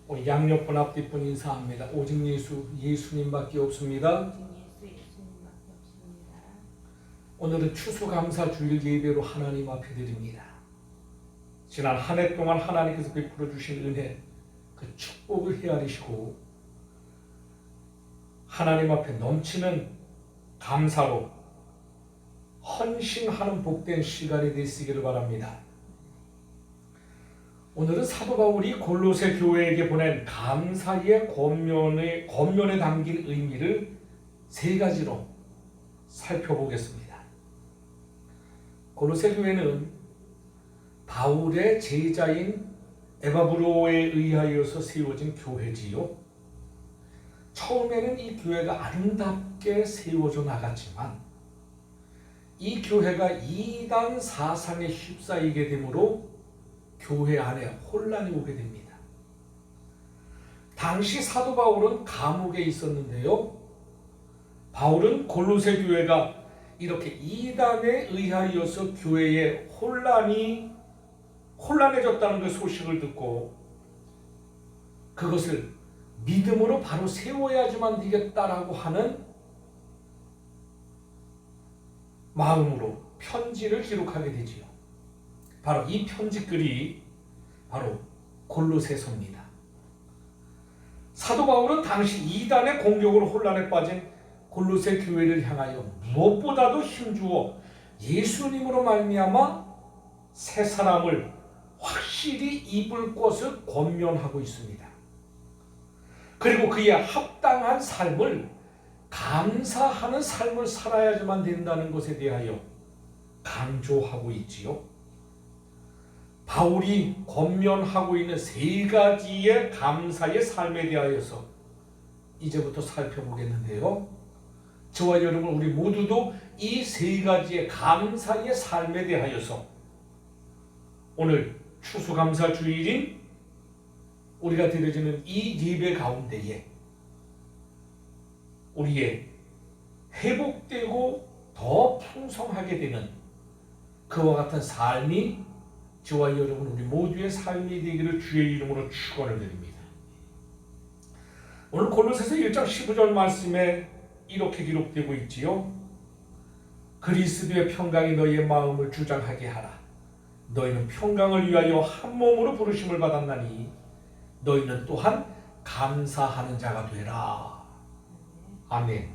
우리 양옆분 앞뒤분 인사합니다. 오직 예수님밖에 없습니다. 오늘은 추수감사주일 예배로 하나님 앞에 드립니다. 지난 한 해 동안 하나님께서 베풀어 주신 은혜, 그 축복을 헤아리시고 하나님 앞에 넘치는 감사로 헌신하는 복된 시간이 되시기를 바랍니다. 오늘은 사도 바울이 골로새 교회에게 보낸 감사의 권면에 담긴 의미를 세 가지로 살펴보겠습니다. 골로새 교회는 바울의 제자인 에바브로에 의하여서 세워진 교회지요. 처음에는 이 교회가 아름답게 세워져 나갔지만 이 교회가 이단 사상에 휩싸이게 되므로 교회 안에 혼란이 오게 됩니다. 당시 사도 바울은 감옥에 있었는데요. 바울은 골로새 교회가 이렇게 이단에 의하여서 교회에 혼란해졌다는 그 소식을 듣고 그것을 믿음으로 바로 세워야지만 되겠다라고 하는 마음으로 편지를 기록하게 되지요. 바로 이 편지글이 바로 골로새서입니다. 사도 바울은 당시 이단의 공격으로 혼란에 빠진 골로새 교회를 향하여 무엇보다도 힘주어 예수님으로 말미암아 새 사람을 확실히 입을 것을 권면하고 있습니다. 그리고 그의 합당한 삶을 감사하는 삶을 살아야지만 된다는 것에 대하여 강조하고 있지요. 바울이 권면하고 있는 세 가지의 감사의 삶에 대하여서 이제부터 살펴보겠는데요. 저와 여러분 우리 모두도 이 세 가지의 감사의 삶에 대하여서 오늘 추수감사 주일인 우리가 드려지는 이 예배 가운데에 우리의 회복되고 더 풍성하게 되는 그와 같은 삶이 저와 여러분 우리 모두의 삶이 되기를 주의 이름으로 축원을 드립니다. 오늘 골로새서 1장 15절 말씀에 이렇게 기록되고 있지요. 그리스도의 평강이 너희의 마음을 주장하게 하라. 너희는 평강을 위하여 한 몸으로 부르심을 받았나니 너희는 또한 감사하는 자가 되라. 아멘.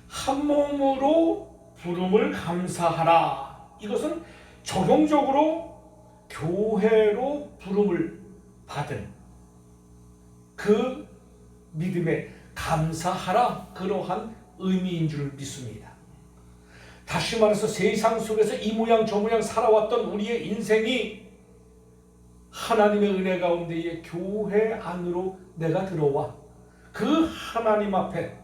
한 몸으로 부름을 감사하라. 이것은 적용적으로 교회로 부름을 받은 그 믿음에 감사하라, 그러한 의미인 줄 믿습니다. 다시 말해서 세상 속에서 이 모양 저 모양 살아왔던 우리의 인생이 하나님의 은혜 가운데에 교회 안으로 내가 들어와 그 하나님 앞에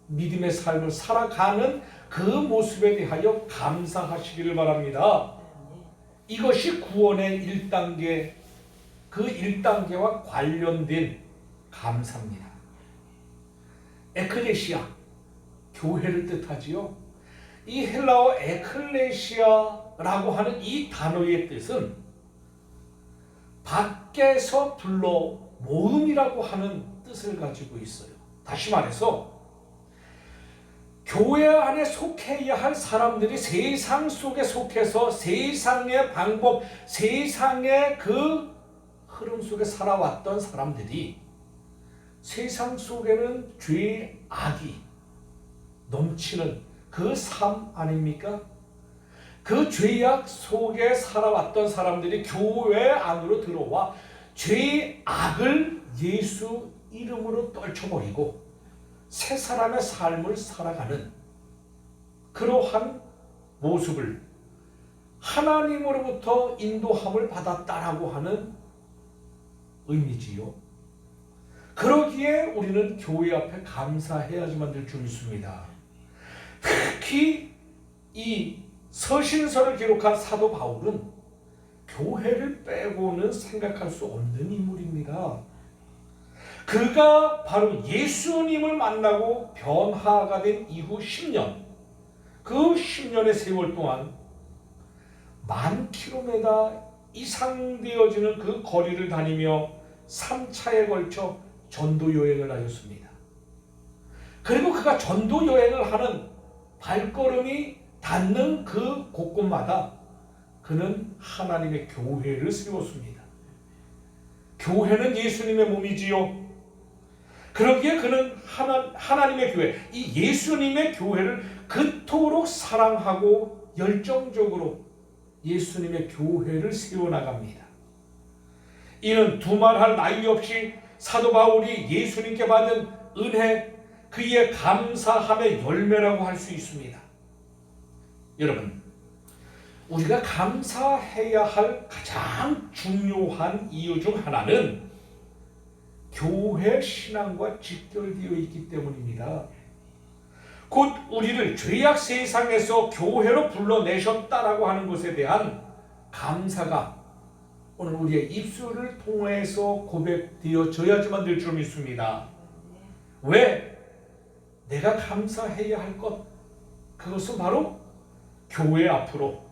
믿음의 삶을 살아가는 그 모습에 대하여 감사하시기를 바랍니다. 이것이 구원의 1단계, 그 1단계와 관련된 감사입니다. 에클레시아, 교회를 뜻하지요. 이 헬라어 에클레시아라고 하는 이 단어의 뜻은 밖에서 불러 모음이라고 하는 뜻을 가지고 있어요. 다시 말해서 교회 안에 속해야 할 사람들이 세상 속에 속해서 세상의 방법, 세상의 그 흐름 속에 살아왔던 사람들이 세상 속에는 죄의 악이 넘치는 그 삶 아닙니까? 그 죄악 속에 살아왔던 사람들이 교회 안으로 들어와 죄의 악을 예수 이름으로 떨쳐버리고 새 사람의 삶을 살아가는 그러한 모습을 하나님으로부터 인도함을 받았다라고 하는 의미지요. 그러기에 우리는 교회 앞에 감사해야지만 될 줄 믿습니다. 특히 이 서신서를 기록한 사도 바울은 교회를 빼고는 생각할 수 없는 인물입니다. 그가 바로 예수님을 만나고 변화가 된 이후 10년, 그 10년의 세월 동안 10,000km 이상 되어지는 그 거리를 다니며 3차에 걸쳐 전도 여행을 하였습니다. 그리고 그가 전도 여행을 하는 발걸음이 닿는 그 곳곳마다 그는 하나님의 교회를 세웠습니다. 교회는 예수님의 몸이지요. 그러기에 그는 하나님의 교회, 이 예수님의 교회를 그토록 사랑하고 열정적으로 예수님의 교회를 세워나갑니다. 이는 두말할 나위 없이 사도 바울이 예수님께 받은 은혜, 그의 감사함의 열매라고 할 수 있습니다. 여러분, 우리가 감사해야 할 가장 중요한 이유 중 하나는 교회 신앙과 직결되어 있기 때문입니다. 곧 우리를 죄악 세상에서 교회로 불러내셨다라고 하는 것에 대한 감사가 오늘 우리의 입술을 통해서 고백되어져야지만 될 줄 믿습니다. 왜? 내가 감사해야 할 것, 그것은 바로 교회 앞으로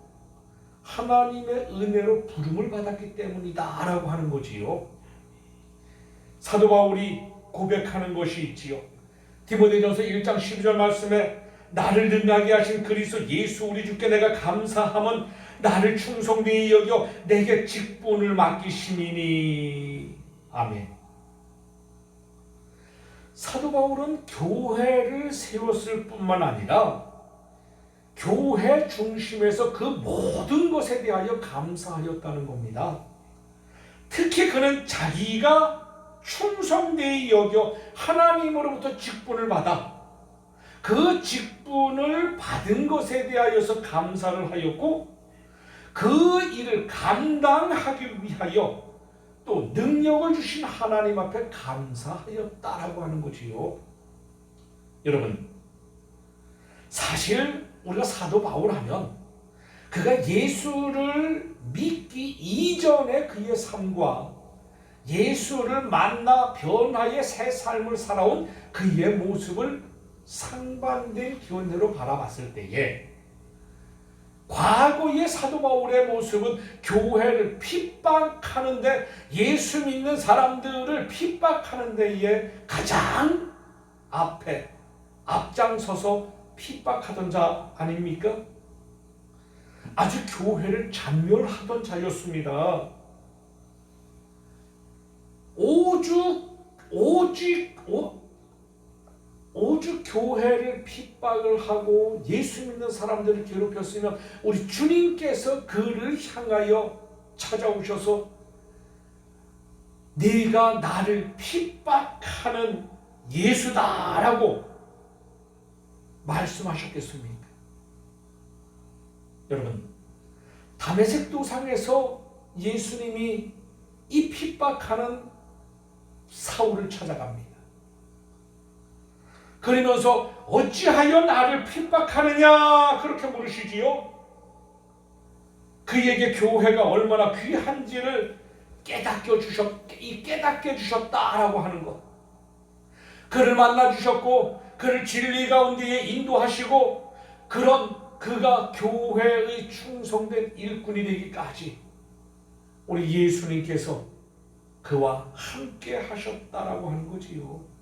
하나님의 은혜로 부름을 받았기 때문이다 라고 하는 거지요. 사도 바울이 고백하는 것이 있지요. 디모데전서 1장 12절 말씀에 나를 능하게 하신 그리스도 예수 우리 주께 내가 감사함은 나를 충성되이 여겨 내게 직분을 맡기심이니. 아멘. 사도 바울은 교회를 세웠을 뿐만 아니라 교회 중심에서 그 모든 것에 대하여 감사하였다는 겁니다. 특히 그는 자기가 충성되이 여겨 하나님으로부터 직분을 받아 그 직분을 받은 것에 대하여서 감사를 하였고, 그 일을 감당하기 위하여 또 능력을 주신 하나님 앞에 감사하였다라고 하는 거지요. 여러분, 사실 우리가 사도 바울 하면 그가 예수를 믿기 이전의 그의 삶과 예수를 만나 변화의 새 삶을 살아온 그의 모습을 상반된 견해로 바라봤을 때에 과거의 사도 바울의 모습은 교회를 핍박하는데, 예수 믿는 사람들을 핍박하는 데에 가장 앞장서서 핍박하던 자 아닙니까? 아주 교회를 잔멸하던 자였습니다. 오죽 교회를 핍박을 하고 예수 믿는 사람들을 괴롭혔으면 우리 주님께서 그를 향하여 찾아오셔서 네가 나를 핍박하는 예수다라고 말씀하셨겠습니까? 여러분, 다메섹 도상에서 예수님이 이 핍박하는 사울을 찾아갑니다. 그러면서 어찌하여 나를 핍박하느냐 그렇게 물으시지요. 그에게 교회가 얼마나 귀한지를 깨닫게 주셨다라고 하는 것. 그를 만나 주셨고 그를 진리 가운데에 인도하시고 그가 교회의 충성된 일꾼이 되기까지 우리 예수님께서 그와 함께 하셨다라고 하는 거지요.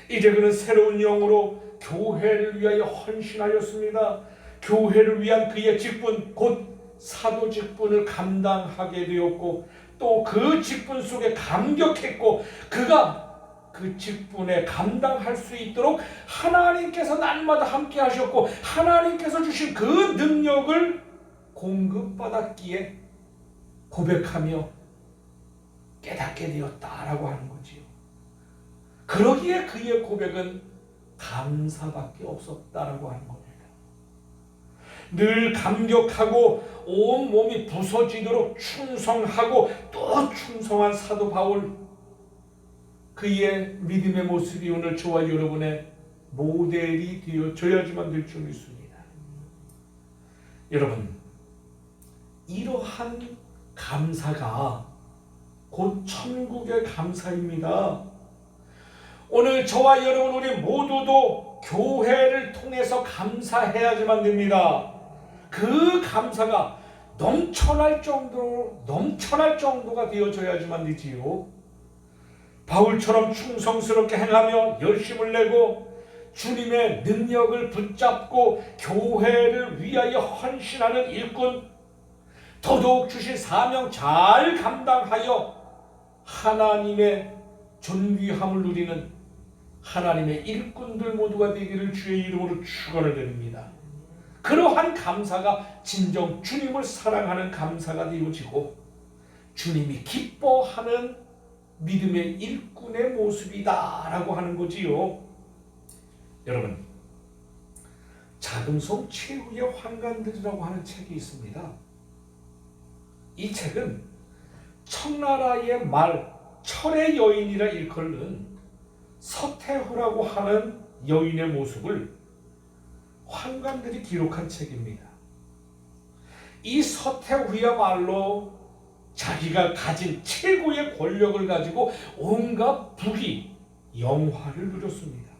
이제 그는 새로운 영으로 교회를 위하여 헌신하였습니다. 교회를 위한 그의 직분, 곧 사도 직분을 감당하게 되었고, 또 그 직분 속에 감격했고, 그가 그 직분에 감당할 수 있도록 하나님께서 날마다 함께 하셨고, 하나님께서 주신 그 능력을 공급받았기에 고백하며 깨닫게 되었다라고 하는 거지요. 그러기에 그의 고백은 감사밖에 없었다라고 하는 겁니다. 늘 감격하고 온 몸이 부서지도록 충성하고 또 충성한 사도 바울, 그의 믿음의 모습이 오늘 저와 여러분의 모델이 되어져야지만 될 줄 믿습니다. 여러분, 이러한 감사가 곧 천국의 감사입니다. 오늘 저와 여러분 우리 모두도 교회를 통해서 감사해야지만 됩니다. 그 감사가 넘쳐날 정도가 되어져야지만 되지요. 바울처럼 충성스럽게 행하며 열심을 내고 주님의 능력을 붙잡고 교회를 위하여 헌신하는 일꾼, 더더욱 주신 사명 잘 감당하여 하나님의 존귀함을 누리는 하나님의 일꾼들 모두가 되기를 주의 이름으로 축원을 드립니다. 그러한 감사가 진정 주님을 사랑하는 감사가 되어지고 주님이 기뻐하는 믿음의 일꾼의 모습이다라고 하는 거지요. 여러분, 자금성 최후의 환관들이라고 하는 책이 있습니다. 이 책은 청나라의 말 철의 여인이라 일컬는 서태후라고 하는 여인의 모습을 환관들이 기록한 책입니다. 이 서태후야말로 자기가 가진 최고의 권력을 가지고 온갖 부귀, 영화를 누렸습니다.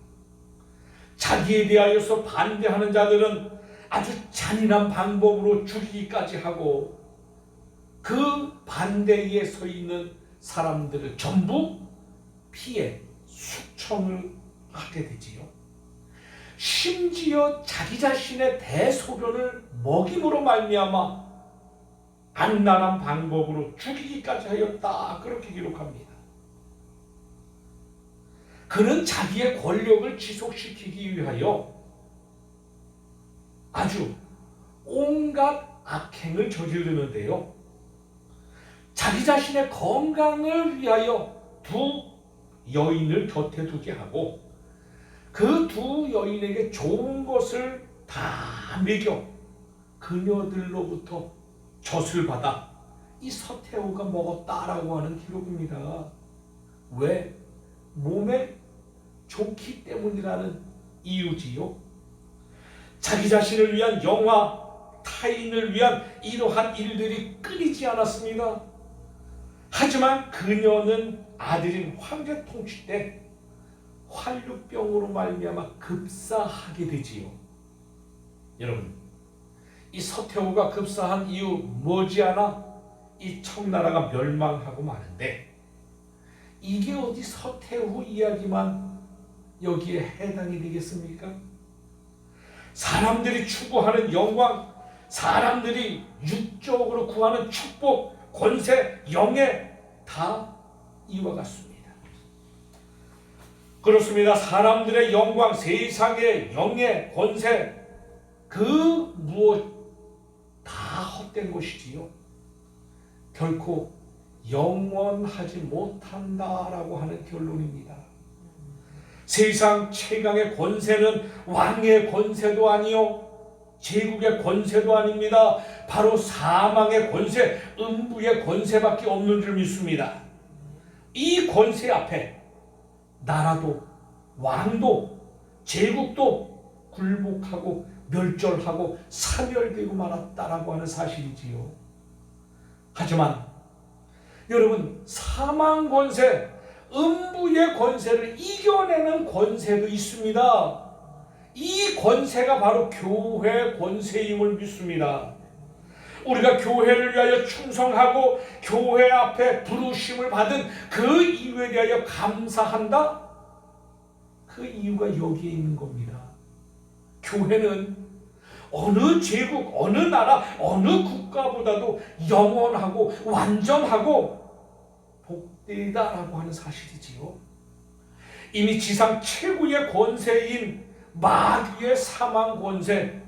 자기에 대하여서 반대하는 자들은 아주 잔인한 방법으로 죽이기까지 하고 그 반대에 서 있는 사람들을 전부 피해 숙청을 하게 되지요. 심지어 자기 자신의 대소변을 먹임으로 말미암아 악랄한 방법으로 죽이기까지 하였다, 그렇게 기록합니다. 그는 자기의 권력을 지속시키기 위하여 아주 온갖 악행을 저지르는데요. 자기 자신의 건강을 위하여 두 여인을 곁에 두게 하고 그 두 여인에게 좋은 것을 다 먹여 그녀들로부터 젖을 받아 이 서태후가 먹었다라고 하는 기록입니다. 왜? 몸에 좋기 때문이라는 이유지요. 자기 자신을 위한 영화, 타인을 위한 이러한 일들이 끊이지 않았습니다. 하지만 그녀는 아들인 황제 통치 때 활류병으로 말미암아 급사하게 되지요. 여러분, 이 서태후가 급사한 이유 머지않아 이 청나라가 멸망하고 마는데 이게 어디 서태후 이야기만 여기에 해당이 되겠습니까? 사람들이 추구하는 영광, 사람들이 육적으로 구하는 축복, 권세, 영예 다 이와 같습니다. 그렇습니다. 사람들의 영광, 세상의 영예, 권세 그 무엇 다 헛된 것이지요. 결코 영원하지 못한다라고 하는 결론입니다. 세상 최강의 권세는 왕의 권세도 아니요 제국의 권세도 아닙니다. 바로 사망의 권세, 음부의 권세밖에 없는 줄 믿습니다. 이 권세 앞에 나라도 왕도 제국도 굴복하고 멸절하고 사멸되고 말았다라고 하는 사실이지요. 하지만 여러분, 사망 권세, 음부의 권세를 이겨내는 권세도 있습니다. 이 권세가 바로 교회 권세임을 믿습니다. 우리가 교회를 위하여 충성하고 교회 앞에 부르심을 받은 그 이유에 대하여 감사한다? 그 이유가 여기에 있는 겁니다. 교회는 어느 제국, 어느 나라, 어느 국가보다도 영원하고 완전하고 복되다라고 하는 사실이지요. 이미 지상 최고의 권세인 마귀의 사망 권세,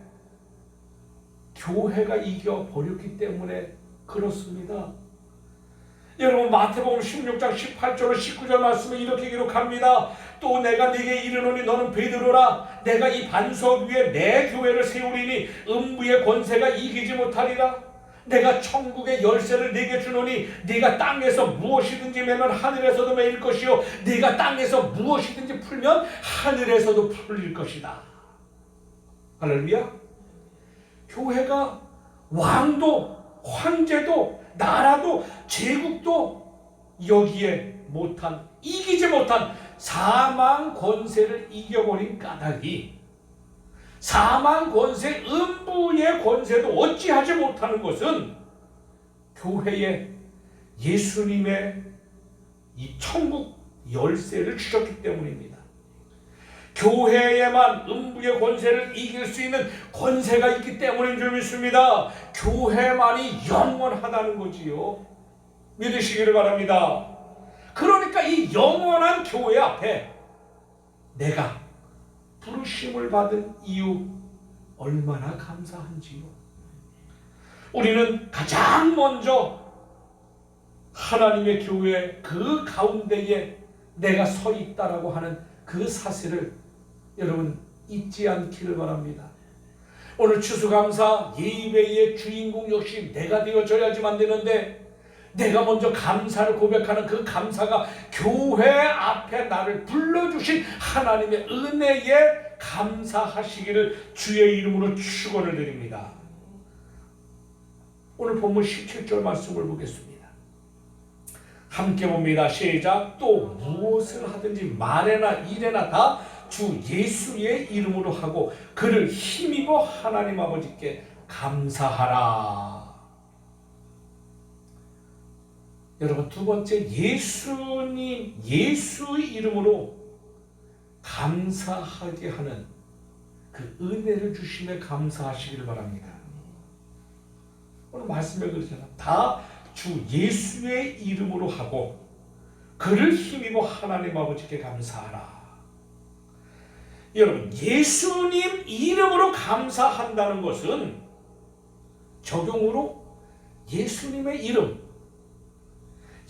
교회가 이겨버렸기 때문에 그렇습니다. 여러분, 마태복음 16장 18절로 19절 말씀에 이렇게 기록합니다. 또 내가 네게 이르노니 너는 베드로라. 내가 이 반석 위에 내 교회를 세우리니 음부의 권세가 이기지 못하리라. 내가 천국의 열쇠를 네게 주노니 네가 땅에서 무엇이든지 매면 하늘에서도 매일 것이요 네가 땅에서 무엇이든지 풀면 하늘에서도 풀릴 것이다. 할렐루야. 교회가 왕도 황제도 나라도 제국도 여기에 못한, 이기지 못한 사망 권세를 이겨버린 까닭이 사망 권세, 음부의 권세도 어찌하지 못하는 것은 교회에 예수님의 이 천국 열쇠를 주셨기 때문입니다. 교회에만 음부의 권세를 이길 수 있는 권세가 있기 때문인 줄 믿습니다. 교회만이 영원하다는 거지요. 믿으시기를 바랍니다. 그러니까 이 영원한 교회 앞에 내가 부르심을 받은 이유 얼마나 감사한지요. 우리는 가장 먼저 하나님의 교회 그 가운데에 내가 서 있다라고 하는 그 사실을 여러분 잊지 않기를 바랍니다. 오늘 추수감사 예배의 주인공 역시 내가 되어져야지만 되는데, 내가 먼저 감사를 고백하는 그 감사가 교회 앞에 나를 불러주신 하나님의 은혜에 감사하시기를 주의 이름으로 축원을 드립니다. 오늘 본문 17절 말씀을 보겠습니다. 함께 봅니다. 시작. 또 무엇을 하든지 말에나 일에나 다 주 예수의 이름으로 하고 그를 힘입어 하나님 아버지께 감사하라. 여러분, 두 번째, 예수님, 예수의 이름으로 감사하게 하는 그 은혜를 주심에 감사하시기를 바랍니다. 오늘 말씀에 그러잖아요. 다 주 예수의 이름으로 하고 그를 힘입어 하나님 아버지께 감사하라. 여러분, 예수님 이름으로 감사한다는 것은 적용으로 예수님의 이름,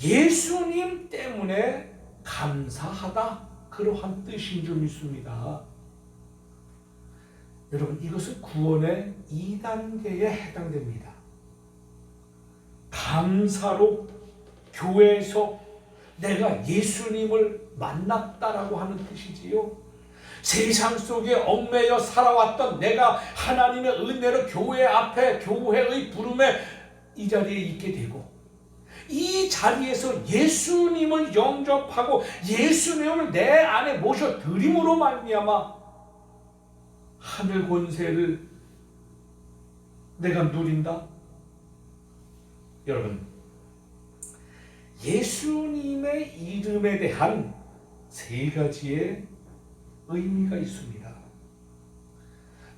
예수님 때문에 감사하다, 그러한 뜻인 줄 믿습니다. 여러분, 이것은 구원의 2단계에 해당됩니다. 감사로 교회에서 내가 예수님을 만났다라고 하는 뜻이지요. 세상 속에 얽매여 살아왔던 내가 하나님의 은혜로 교회 앞에, 교회의 부름에 이 자리에 있게 되고, 이 자리에서 예수님을 영접하고 예수님을 내 안에 모셔드림으로 말미암아 하늘 권세를 내가 누린다. 여러분, 예수님의 이름에 대한 세 가지의 의미가 있습니다.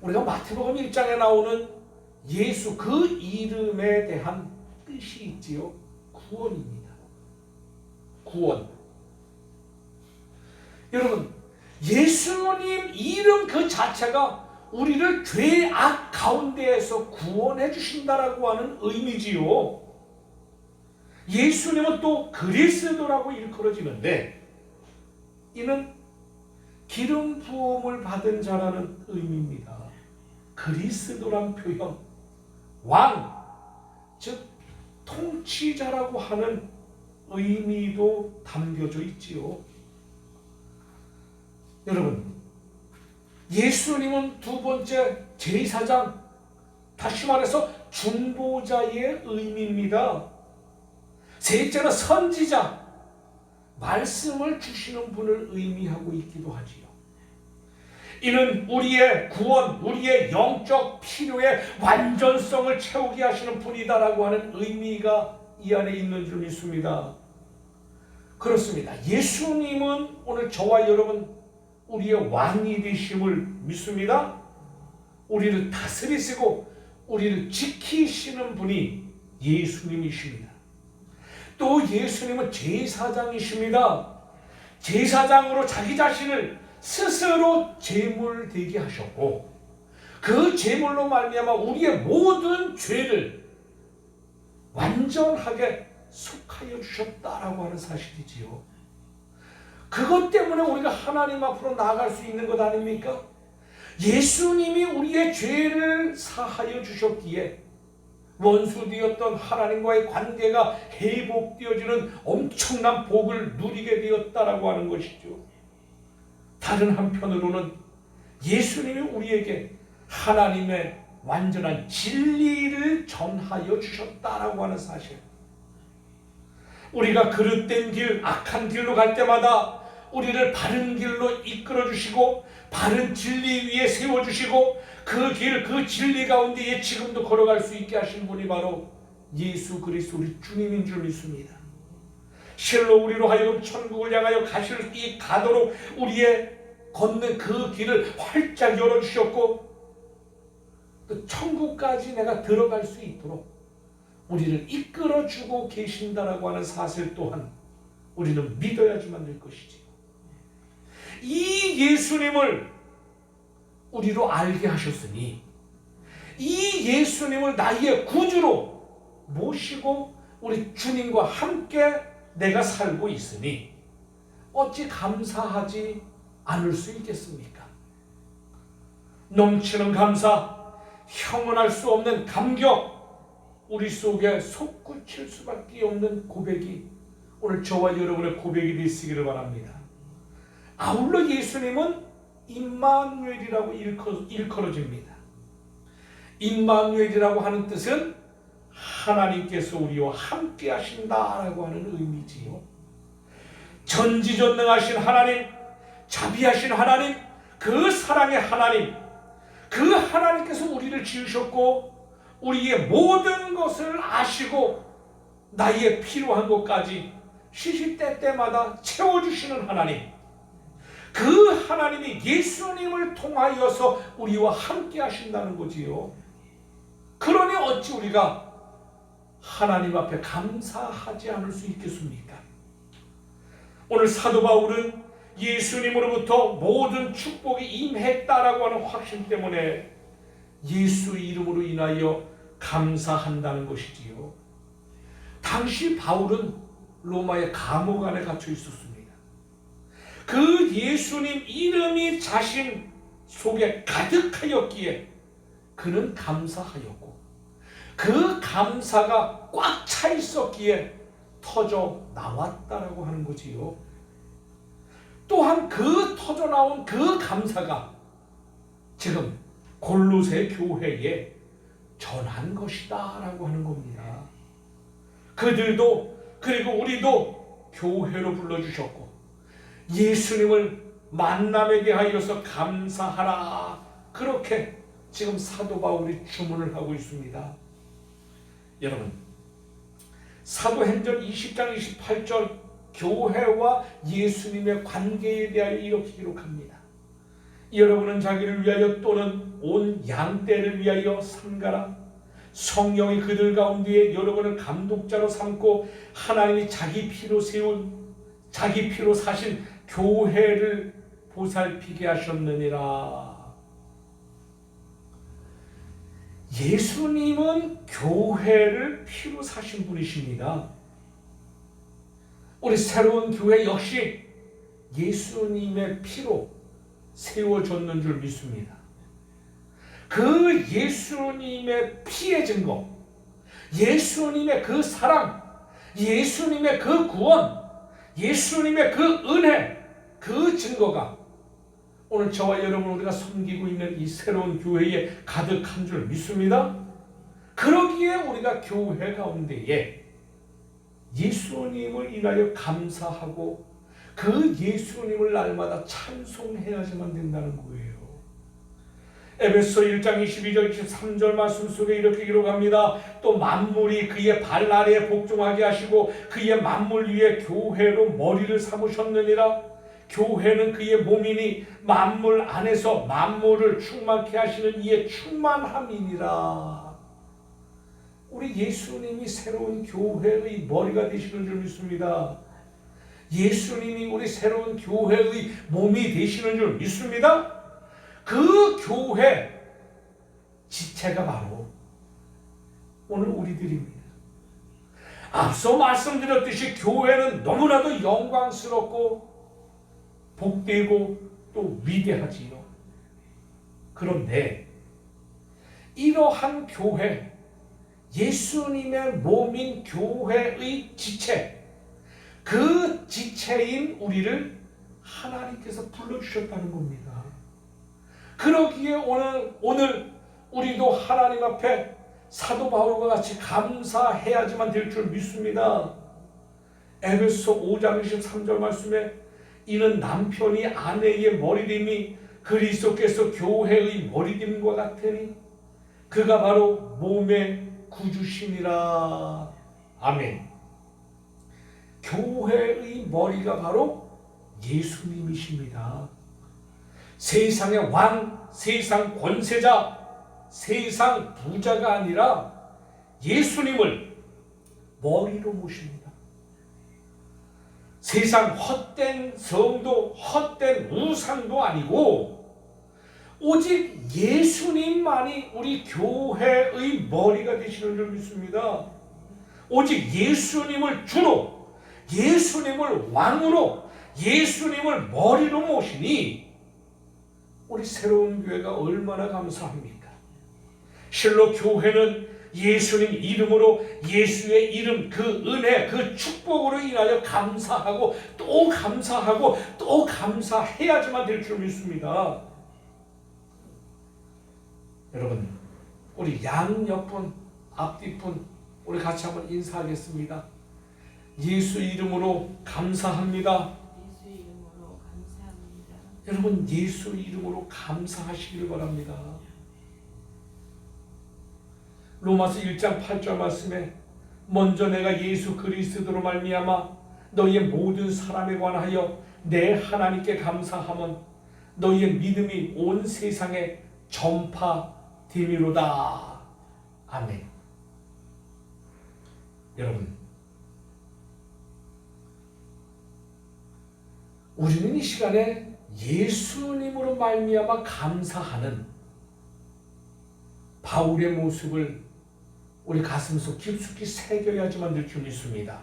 우리가 마태복음 1장에 나오는 예수 그 이름에 대한 뜻이 있지요. 구원입니다. 구원. 여러분, 예수님 이름 그 자체가 우리를 죄악 가운데에서 구원해 주신다라고 하는 의미지요. 예수님은 또 그리스도라고 일컬어지는데, 이는 기름 부음을 받은 자라는 의미입니다. 그리스도란 표현, 왕, 즉 통치자라고 하는 의미도 담겨져 있지요. 여러분, 예수님은 두 번째 제사장, 다시 말해서 중보자의 의미입니다. 셋째는 선지자, 말씀을 주시는 분을 의미하고 있기도 하지요. 이는 우리의 구원, 우리의 영적 필요의 완전성을 채우게 하시는 분이다라고 하는 의미가 이 안에 있는 줄 믿습니다. 그렇습니다. 예수님은 오늘 저와 여러분 우리의 왕이 되심을 믿습니다. 우리를 다스리시고 우리를 지키시는 분이 예수님이십니다. 또 예수님은 제사장이십니다. 제사장으로 자기 자신을 스스로 제물 되게 하셨고, 그 제물로 말미암아 우리의 모든 죄를 완전하게 속하여 주셨다라고 하는 사실이지요. 그것 때문에 우리가 하나님 앞으로 나아갈 수 있는 것 아닙니까? 예수님이 우리의 죄를 사하여 주셨기에 원수되었던 하나님과의 관계가 회복되어지는 엄청난 복을 누리게 되었다라고 하는 것이죠. 다른 한편으로는 예수님이 우리에게 하나님의 완전한 진리를 전하여 주셨다라고 하는 사실. 우리가 그릇된 길, 악한 길로 갈 때마다 우리를 바른 길로 이끌어 주시고 바른 진리 위에 세워 주시고 그 길, 그 진리 가운데에 지금도 걸어갈 수 있게 하신 분이 바로 예수 그리스도 우리 주님인 줄 믿습니다. 실로 우리로 하여금 천국을 향하여 가도록 우리의 걷는 그 길을 활짝 열어주셨고 또 천국까지 내가 들어갈 수 있도록 우리를 이끌어주고 계신다라고 하는 사실 또한 우리는 믿어야지만 될 것이지요. 이 예수님을 우리로 알게 하셨으니 이 예수님을 나의 구주로 모시고 우리 주님과 함께 내가 살고 있으니 어찌 감사하지 않을 수 있겠습니까? 넘치는 감사, 형언할 수 없는 감격, 우리 속에 솟구칠 수밖에 없는 고백이 오늘 저와 여러분의 고백이 되시기를 바랍니다. 아울러 예수님은 임마누엘이라고 일컬어집니다. 임마누엘이라고 하는 뜻은 하나님께서 우리와 함께 하신다라고 하는 의미지요. 전지전능하신 하나님, 자비하신 하나님, 그 사랑의 하나님, 그 하나님께서 우리를 지으셨고 우리의 모든 것을 아시고 나의 필요한 것까지 시시때때마다 채워주시는 하나님, 그 하나님이 예수님을 통하여서 우리와 함께 하신다는 거지요. 그러니 어찌 우리가 하나님 앞에 감사하지 않을 수 있겠습니까? 오늘 사도 바울은 예수님으로부터 모든 축복이 임했다라고 하는 확신 때문에 예수 이름으로 인하여 감사한다는 것이지요. 당시 바울은 로마의 감옥 안에 갇혀 있었습니다. 그 예수님 이름이 자신 속에 가득하였기에 그는 감사하였고 그 감사가 꽉 차 있었기에 터져 나왔다라고 하는 거지요. 또한 그 터져 나온 그 감사가 지금 골로새 교회에 전한 것이다 라고 하는 겁니다. 그들도 그리고 우리도 교회로 불러주셨고 예수님을 만남에게 하여서 감사하라, 그렇게 지금 사도 바울이 주문을 하고 있습니다. 여러분, 사도행전 20장 28절 교회와 예수님의 관계에 대하여 이렇게 기록합니다. 여러분은 자기를 위하여 또는 온 양떼를 위하여 삼가라. 성령이 그들 가운데에 여러분을 감독자로 삼고 하나님이 자기 피로 사신 교회를 보살피게 하셨느니라. 예수님은 교회를 피로 사신 분이십니다. 우리 새로운 교회 역시 예수님의 피로 세워졌는 줄 믿습니다. 그 예수님의 피의 증거, 예수님의 그 사랑, 예수님의 그 구원, 예수님의 그 은혜, 그 증거가 오늘 저와 여러분 우리가 섬기고 있는 이 새로운 교회에 가득한 줄 믿습니다. 그러기에 우리가 교회 가운데에 예수님을 인하여 감사하고 그 예수님을 날마다 찬송해야지만 된다는 거예요. 에베소 1장 22절 23절 말씀 속에 이렇게 기록합니다. 또 만물이 그의 발 아래에 복종하게 하시고 그의 만물 위에 교회로 머리를 삼으셨느니라. 교회는 그의 몸이니 만물 안에서 만물을 충만케 하시는 이의 충만함이니라. 우리 예수님이 새로운 교회의 머리가 되시는 줄 믿습니다. 예수님이 우리 새로운 교회의 몸이 되시는 줄 믿습니다. 그 교회 지체가 바로 오늘 우리들입니다. 앞서 말씀드렸듯이 교회는 너무나도 영광스럽고 복되고 또 위대하지요. 그런데 이러한 교회, 예수님의 몸인 교회의 지체, 그 지체인 우리를 하나님께서 불러주셨다는 겁니다. 그러기에 오늘 우리도 하나님 앞에 사도 바울과 같이 감사해야지만 될 줄 믿습니다. 에베소 5장 23절 말씀에 이는 남편이 아내의 머리됨이 그리스도께서 교회의 머리됨과 같으니 그가 바로 몸의 구주심이라. 아멘. 교회의 머리가 바로 예수님이십니다. 세상의 왕, 세상 권세자, 세상 부자가 아니라 예수님을 머리로 모십니다. 세상 헛된 성도, 헛된 우상도 아니고 오직 예수님만이 우리 교회의 머리가 되시는 줄 믿습니다. 오직 예수님을 주로, 예수님을 왕으로, 예수님을 머리로 모시니 우리 새로운 교회가 얼마나 감사합니까? 실로 교회는 예수님 이름으로, 예수의 이름, 그 은혜, 그 축복으로 인하여 감사하고 또 감사하고 또 감사해야지만 될 줄 믿습니다. 여러분, 우리 양옆분, 앞뒤분 우리 같이 한번 인사하겠습니다. 예수 이름으로 감사합니다. 예수 이름으로 감사합니다. 여러분, 예수 이름으로 감사하시기를 바랍니다. 로마서 1장 8절 말씀에 먼저 내가 예수 그리스도로 말미암아 너희의 모든 사람에 관하여 내 하나님께 감사함은 너희의 믿음이 온 세상에 전파됨이로다. 아멘. 여러분, 우리는 이 시간에 예수님으로 말미암아 감사하는 바울의 모습을 우리 가슴속 깊숙이 새겨야지만 될 줄 믿습니다.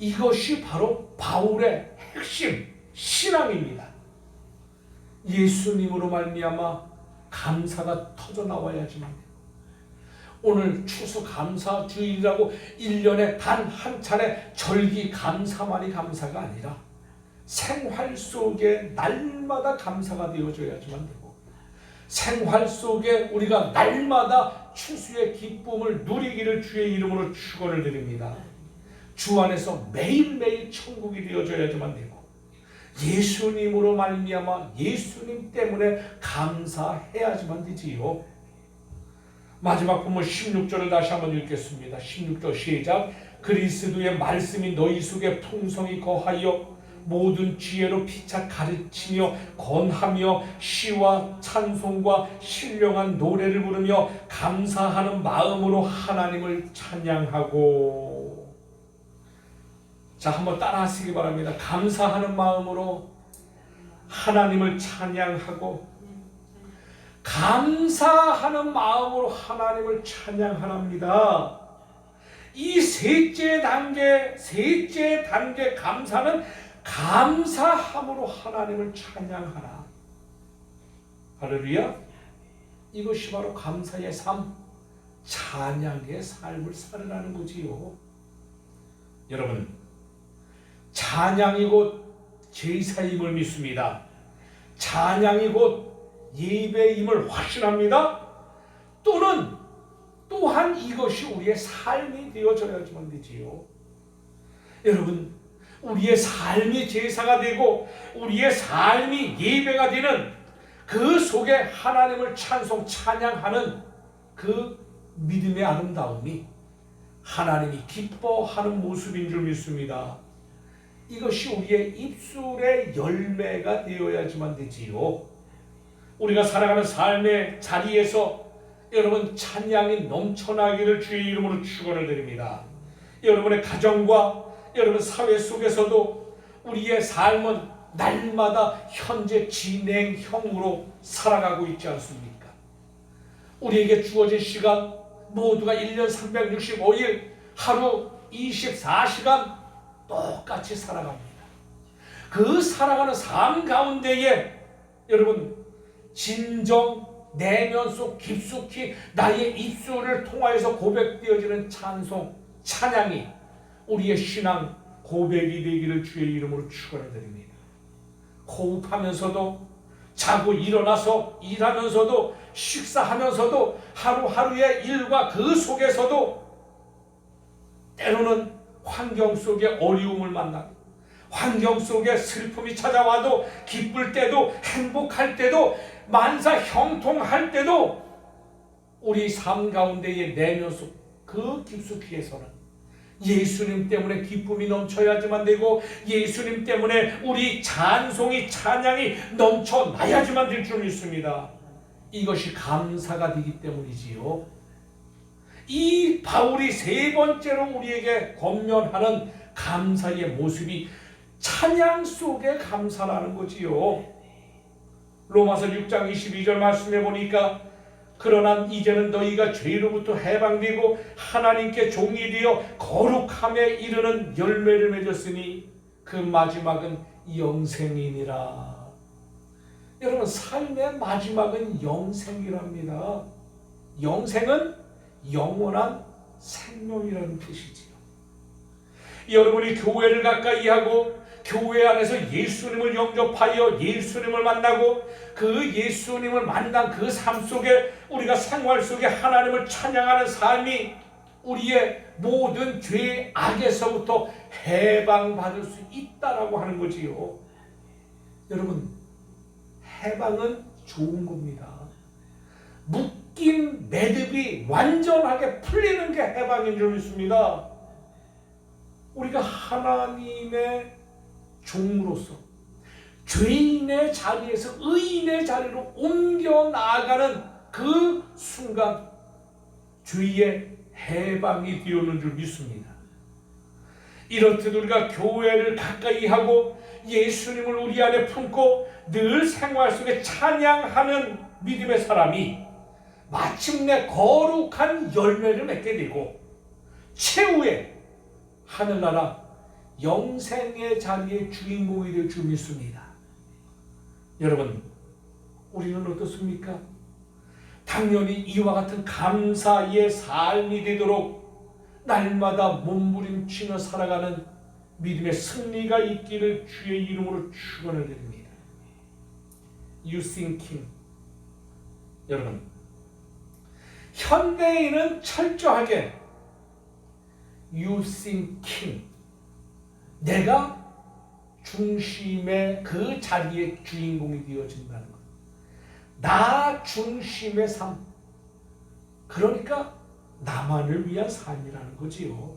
이것이 바로 바울의 핵심 신앙입니다. 예수님으로 말미암아 감사가 터져나와야지만 돼요. 오늘 추수 감사 주일이라고 1년에 단 한 차례 절기 감사만이 감사가 아니라 생활 속에 날마다 감사가 되어져야지만 되고, 생활 속에 우리가 날마다 추수의 기쁨을 누리기를 주의 이름으로 축원을 드립니다. 주 안에서 매일매일 천국이 되어져야지만 되고, 예수님으로 말미암아 예수님 때문에 감사해야지만 되지요. 마지막 본문 16절을 다시 한번 읽겠습니다. 16절 시작. 그리스도의 말씀이 너희 속에 풍성히 거하여 모든 지혜로 피차 가르치며 권하며 시와 찬송과 신령한 노래를 부르며 감사하는 마음으로 하나님을 찬양하고. 자, 한번 따라 하시기 바랍니다. 감사하는 마음으로 하나님을 찬양하고, 감사하는 마음으로 하나님을 찬양합니다. 이 셋째 단계 감사는 감사함으로 하나님을 찬양하라. 할렐루야. 이것이 바로 감사의 삶, 찬양의 삶을 살으라는 거지요. 여러분, 찬양이 곧 제사임을 믿습니다. 찬양이 곧 예배임을 확신합니다. 또한 이것이 우리의 삶이 되어져야지만 되지요. 여러분, 우리의 삶이 제사가 되고 우리의 삶이 예배가 되는 그 속에 하나님을 찬양하는 그 믿음의 아름다움이 하나님이 기뻐하는 모습인 줄 믿습니다. 이것이 우리의 입술의 열매가 되어야지만 되지요. 우리가 살아가는 삶의 자리에서 여러분 찬양이 넘쳐나기를 주의 이름으로 축원을 드립니다. 여러분의 가정과 여러분 사회 속에서도 우리의 삶은 날마다 현재 진행형으로 살아가고 있지 않습니까? 우리에게 주어진 시간 모두가 1년 365일 하루 24시간 똑같이 살아갑니다. 그 살아가는 삶 가운데에 여러분 진정 내면 속 깊숙이 나의 입술을 통하여서 고백되어지는 찬송, 찬양이 우리의 신앙 고백이 되기를 주의 이름으로 축원을 드립니다. 호흡하면서도, 자고 일어나서 일하면서도, 식사하면서도, 하루하루의 일과 그 속에서도 때로는 환경 속에 어려움을 만나고 환경 속에 슬픔이 찾아와도, 기쁠 때도, 행복할 때도, 만사 형통할 때도 우리 삶 가운데에 내면서 그 깊숙이에서는 예수님 때문에 기쁨이 넘쳐야지만 되고, 예수님 때문에 우리 찬송이, 찬양이 넘쳐나야지만 될 줄 믿습니다. 이것이 감사가 되기 때문이지요. 이 바울이 세 번째로 우리에게 권면하는 감사의 모습이 찬양 속의 감사라는 거지요. 로마서 6장 22절 말씀해 보니까, 그러나 이제는 너희가 죄로부터 해방되고 하나님께 종이 되어 거룩함에 이르는 열매를 맺었으니 그 마지막은 영생이니라. 여러분, 삶의 마지막은 영생이랍니다. 영생은 영원한 생명이라는 뜻이지요. 여러분이 교회를 가까이 하고 교회 안에서 예수님을 영접하여 예수님을 만나고, 그 예수님을 만난 그 삶 속에 우리가 생활 속에 하나님을 찬양하는 삶이 우리의 모든 죄 악에서부터 해방받을 수 있다라고 하는 거지요. 여러분, 해방은 좋은 겁니다. 묶인 매듭이 완전하게 풀리는 게 해방인 줄 믿습니다. 우리가 하나님의 종으로서 죄인의 자리에서 의인의 자리로 옮겨 나아가는 그 순간 죄의 해방이 되어오는 줄 믿습니다. 이렇듯 우리가 교회를 가까이 하고 예수님을 우리 안에 품고 늘 생활 속에 찬양하는 믿음의 사람이 마침내 거룩한 열매를 맺게 되고 최후의 하늘나라 영생의 자리의 주인공이 될 줄 믿습니다. 여러분, 우리는 어떻습니까? 당연히 이와 같은 감사의 삶이 되도록 날마다 몸부림치며 살아가는 믿음의 승리가 있기를 주의 이름으로 축원을 드립니다. You sing King. 여러분, 현대인은 철저하게 You sing King, 내가 중심의 그 자리의 주인공이 되어진다는 것, 나 중심의 삶, 그러니까 나만을 위한 삶이라는 거지요.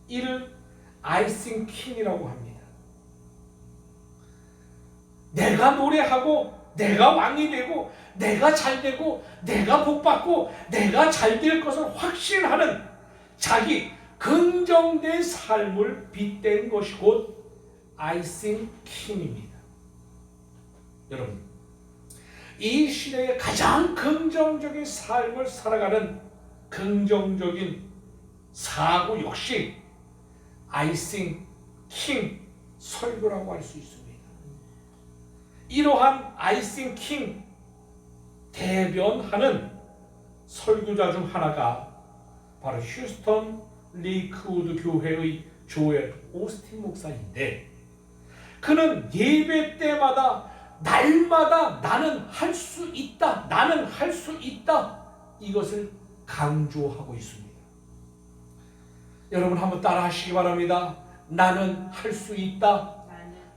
이를 I sing King이라고 합니다. 내가 노래하고 내가 왕이 되고 내가 잘 되고 내가 복받고 내가 잘 될 것을 확신하는 자기 긍정된 삶을 빗댄 것이 곧 I sing King입니다. 여러분, 이 시대의 가장 긍정적인 삶을 살아가는 긍정적인 사고 역시 I sing King 설교라고 할 수 있습니다. 이러한 I sing King 대변하는 설교자 중 하나가 바로 휴스턴 레이크우드 교회의 조엘 오스틴 목사인데, 그는 예배 때마다 날마다 나는 할 수 있다, 나는 할 수 있다, 이것을 강조하고 있습니다. 여러분 한번 따라 하시기 바랍니다. 나는 할 수 있다,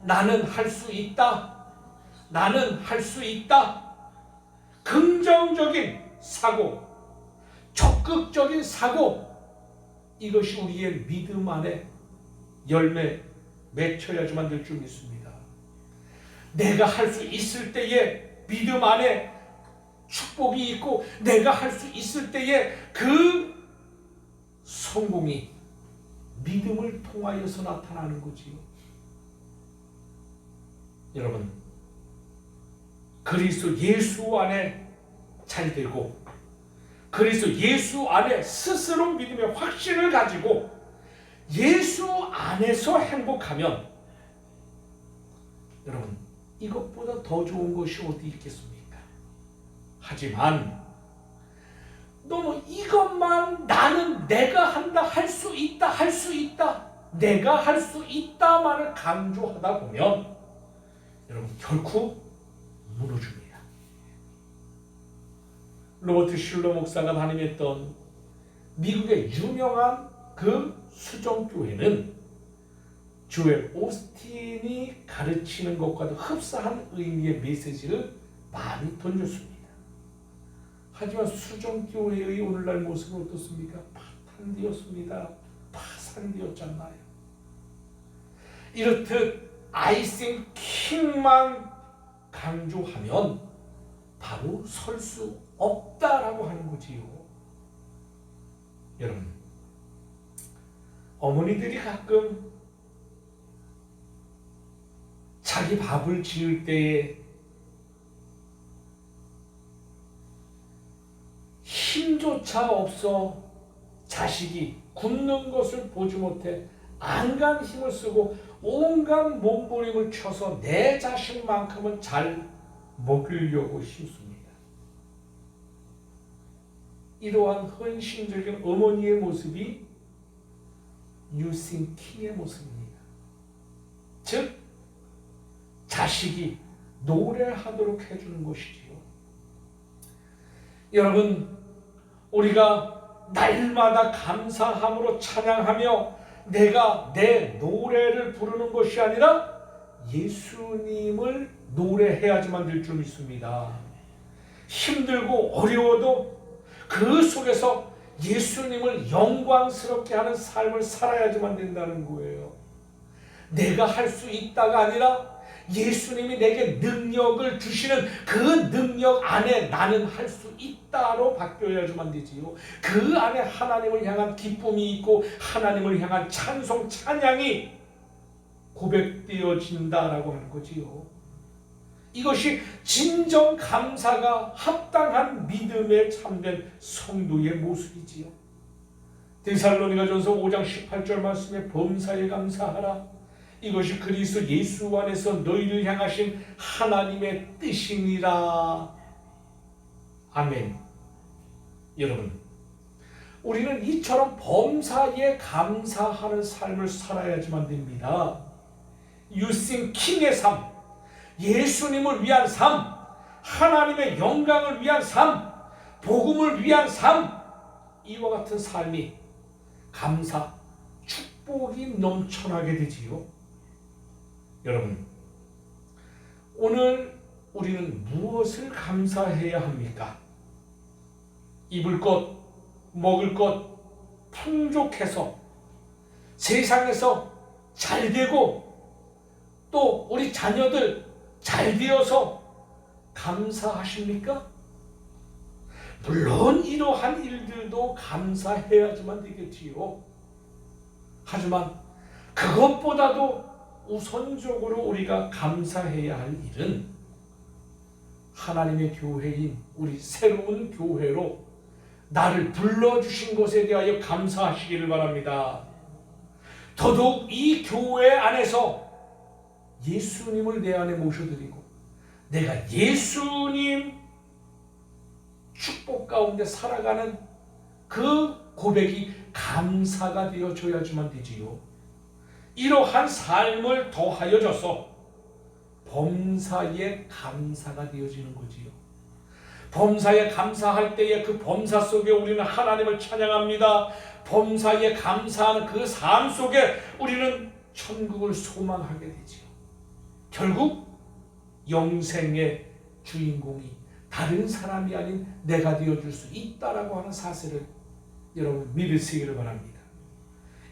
나는 할 수 있다, 나는 할 수 있다. 긍정적인 사고, 적극적인 사고, 이것이 우리의 믿음 안에 열매 맺혀야지만 될 줄 믿습니다. 내가 할 수 있을 때에 믿음 안에 축복이 있고, 내가 할 수 있을 때에 그 성공이 믿음을 통하여서 나타나는 거지요. 여러분, 그리스도 예수 안에 잘 되고 그리스도 예수 안에 스스로 믿음의 확신을 가지고 예수 안에서 행복하면, 여러분, 이것보다 더 좋은 것이 어디 있겠습니까? 하지만 너무 이것만 나는 내가 한다, 할 수 있다, 할 수 있다, 내가 할 수 있다만을 강조하다 보면 여러분 결코 무너집니다. 로버트 슐러 목사가 담임했던 미국의 유명한 그 수정교회는 조엘 오스틴이 가르치는 것과도 흡사한 의미의 메시지를 많이 던졌습니다. 하지만 수정교회의 오늘날 모습은 어떻습니까? 파탄되었습니다. 파산되었잖아요. 이렇듯 아이싱 킹만 강조하면 바로 설 수 없다라고 하는 거지요. 여러분, 어머니들이 가끔 자기 밥을 지을 때에 힘조차 없어 자식이 굶는 것을 보지 못해 안간 힘을 쓰고 온갖 몸부림을 쳐서 내 자식만큼은 잘 먹이려고 힘씁니다. 이러한 헌신적인 어머니의 모습이 유신 킹의 모습입니다. 즉 자식이 노래하도록 해주는 것이지요. 여러분, 우리가 날마다 감사함으로 찬양하며 내가 내 노래를 부르는 것이 아니라 예수님을 노래해야지만 될 줄 믿습니다. 힘들고 어려워도 그 속에서 예수님을 영광스럽게 하는 삶을 살아야지만 된다는 거예요. 내가 할 수 있다가 아니라 예수님이 내게 능력을 주시는 그 능력 안에 나는 할 수 있다로 바뀌어야지만 되지요. 그 안에 하나님을 향한 기쁨이 있고 하나님을 향한 찬송, 찬양이 고백되어진다라고 하는 거지요. 이것이 진정 감사가 합당한 믿음에 참된 성도의 모습이지요. 데살로니가전서 5장 18절 말씀에 범사에 감사하라. 이것이 그리스도 예수 안에서 너희를 향하신 하나님의 뜻이니라. 아멘. 여러분, 우리는 이처럼 범사에 감사하는 삶을 살아야지만 됩니다. 유신 킹의 삶, 예수님을 위한 삶, 하나님의 영광을 위한 삶, 복음을 위한 삶, 이와 같은 삶이 감사, 축복이 넘쳐나게 되지요. 여러분, 오늘 우리는 무엇을 감사해야 합니까? 입을 것, 먹을 것 풍족해서 세상에서 잘 되고 또 우리 자녀들 잘 되어서 감사하십니까? 물론 이러한 일들도 감사해야지만 되겠지요. 하지만 그것보다도 우선적으로 우리가 감사해야 할 일은 하나님의 교회인 우리 새로운 교회로 나를 불러주신 것에 대하여 감사하시기를 바랍니다. 더더욱 이 교회 안에서 예수님을 내 안에 모셔드리고 내가 예수님 축복 가운데 살아가는 그 고백이 감사가 되어져야지만 되지요. 이러한 삶을 더하여 줘서 범사에 감사가 되어지는 거지요. 범사에 감사할 때에 그 범사 속에 우리는 하나님을 찬양합니다. 범사에 감사하는 그 삶 속에 우리는 천국을 소망하게 되지요. 결국 영생의 주인공이 다른 사람이 아닌 내가 되어줄 수 있다라고 하는 사실을 여러분 믿으시기를 바랍니다.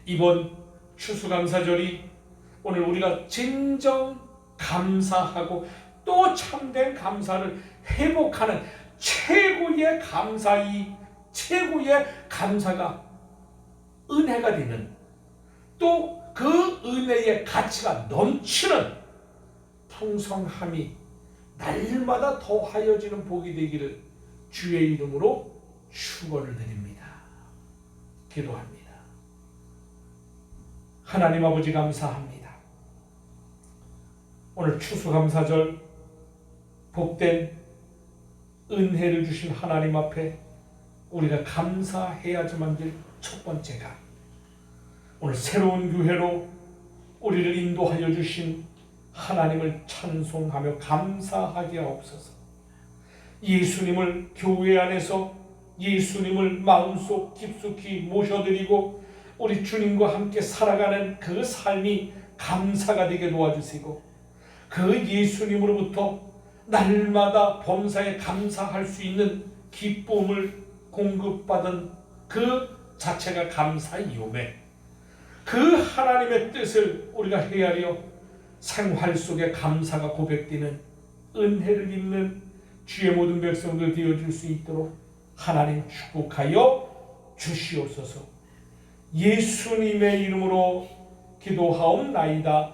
이번 추수감사절이 오늘 우리가 진정 감사하고 또 참된 감사를 회복하는 최고의 감사가 은혜가 되는, 또 그 은혜의 가치가 넘치는 풍성함이 날마다 더하여지는 복이 되기를 주의 이름으로 축원을 드립니다. 기도합니다. 하나님 아버지 감사합니다. 오늘 추수감사절 복된 은혜를 주신 하나님 앞에 우리가 감사해야지만 될 첫 번째가 오늘 새로운 교회로 우리를 인도하여 주신 하나님을 찬송하며 감사하게 하옵소서. 예수님을 교회 안에서 예수님을 마음속 깊숙이 모셔드리고 우리 주님과 함께 살아가는 그 삶이 감사가 되게 도와주시고 그 예수님으로부터 날마다 범사에 감사할 수 있는 기쁨을 공급받은 그 자체가 감사이오매 그 하나님의 뜻을 우리가 헤아려 생활 속에 감사가 고백되는 은혜를 입는 주의 모든 백성들 되어줄 수 있도록 하나님 축복하여 주시옵소서. 예수님의 이름으로 기도하옵나이다.